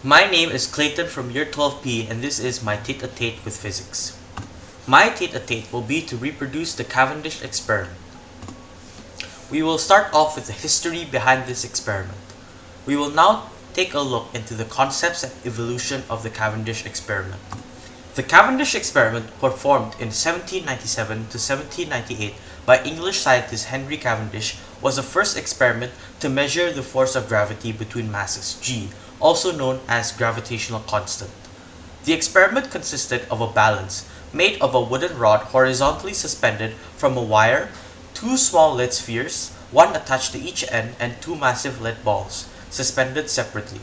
My name is Clayton from Year 12P and this is my Tete-a-Tete with physics. My Tete-a-Tete will be to reproduce the Cavendish experiment. We will start off with the history behind this experiment. We will now take a look into the concepts and evolution of the Cavendish experiment. The Cavendish experiment, performed in 1797 to 1798 by English scientist Henry Cavendish, was the first experiment to measure the force of gravity between masses g, also known as gravitational constant. The experiment consisted of a balance made of a wooden rod horizontally suspended from a wire, two small lead spheres, one attached to each end, and two massive lead balls, suspended separately.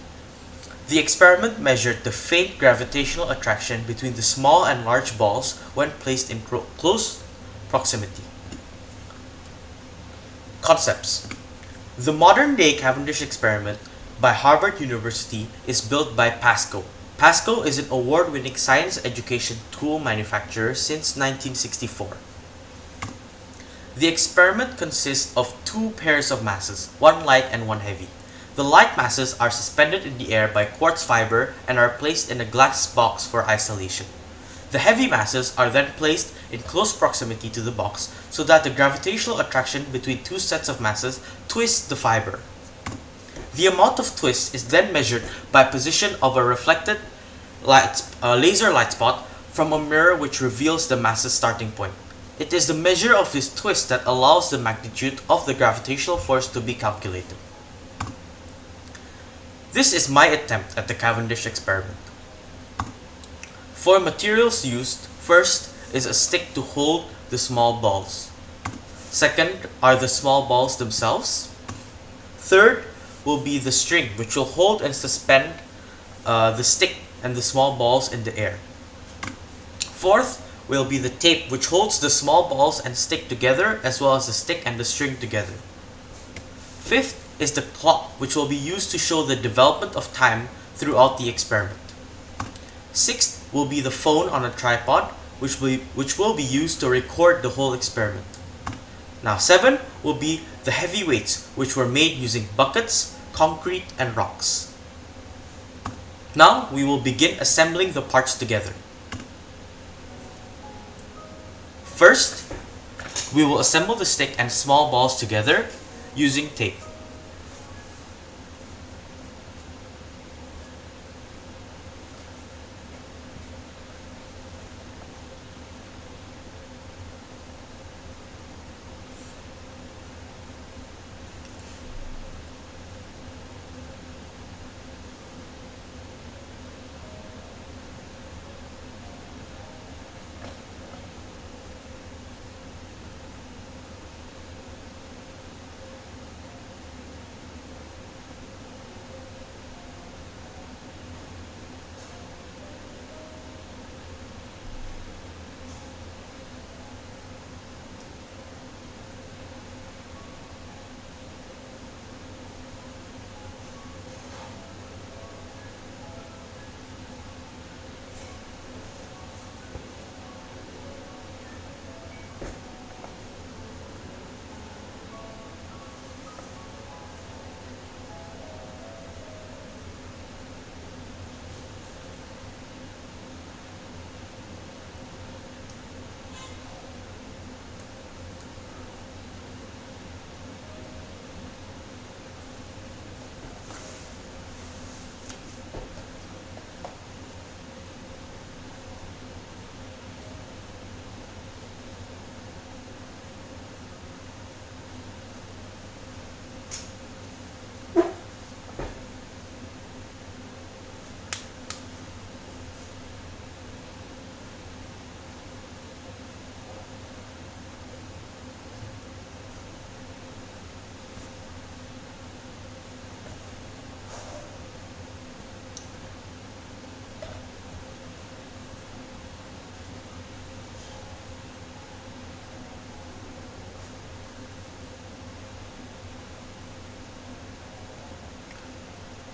The experiment measured the faint gravitational attraction between the small and large balls when placed in close proximity. Concepts. The modern-day Cavendish experiment by Harvard University is built by Pasco. Pasco is an award-winning science education tool manufacturer since 1964. The experiment consists of two pairs of masses, one light and one heavy. The light masses are suspended in the air by quartz fiber and are placed in a glass box for isolation. The heavy masses are then placed in close proximity to the box so that the gravitational attraction between two sets of masses twists the fiber. The amount of twist is then measured by position of a reflected laser light spot from a mirror which reveals the mass's starting point. It is the measure of this twist that allows the magnitude of the gravitational force to be calculated. This is my attempt at the Cavendish experiment. For materials used, first is a stick to hold the small balls. Second are the small balls themselves. Third will be the string, which will hold and suspend the stick and the small balls in the air. Fourth will be the tape, which holds the small balls and stick together, as well as the stick and the string together. Fifth is the clock, which will be used to show the development of time throughout the experiment. Sixth will be the phone on a tripod, which will be used to record the whole experiment. Now 7 will be the heavy weights, which were made using buckets, concrete, and rocks. Now we will begin assembling the parts together. First, we will assemble the stick and small balls together using tape.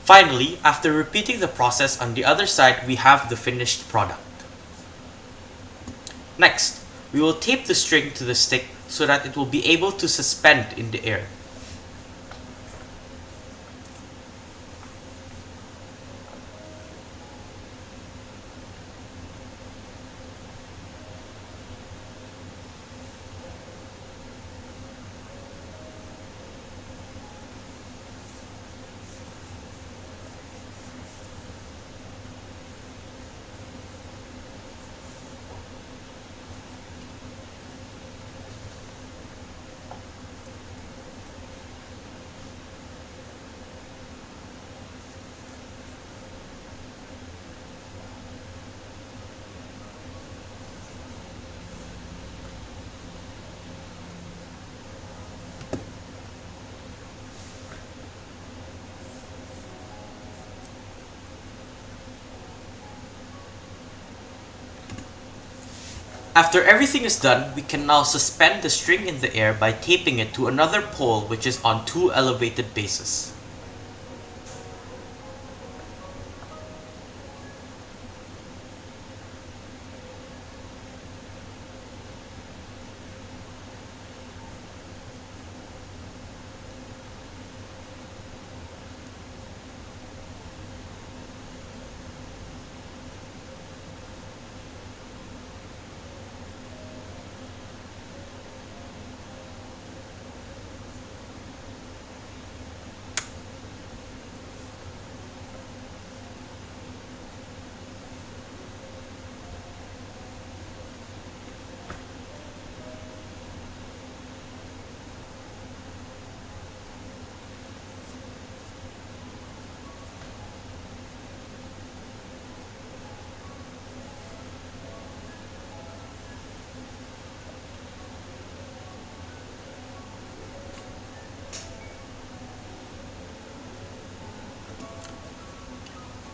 Finally, after repeating the process on the other side, we have the finished product. Next, we will tape the string to the stick so that it will be able to suspend in the air. After everything is done, we can now suspend the string in the air by taping it to another pole which is on two elevated bases.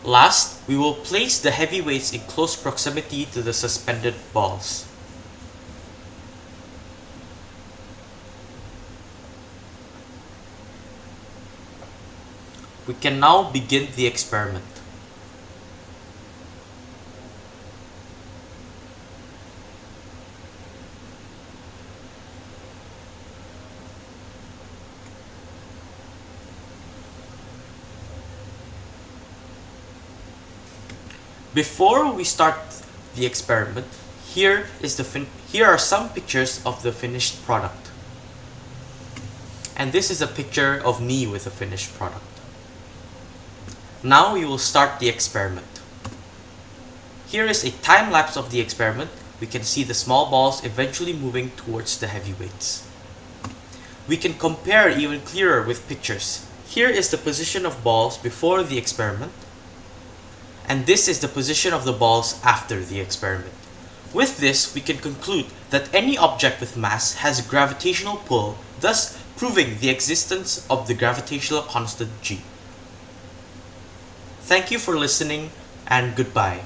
Last, we will place the heavy weights in close proximity to the suspended balls. We can now begin the experiment. Before we start the experiment, here are some pictures of the finished product. And this is a picture of me with the finished product. Now we will start the experiment. Here is a time lapse of the experiment. We can see the small balls eventually moving towards the heavy weights. We can compare even clearer with pictures. Here is the position of balls before the experiment, and this is the position of the balls after the experiment. With this, we can conclude that any object with mass has a gravitational pull, thus proving the existence of the gravitational constant g. Thank you for listening, and goodbye.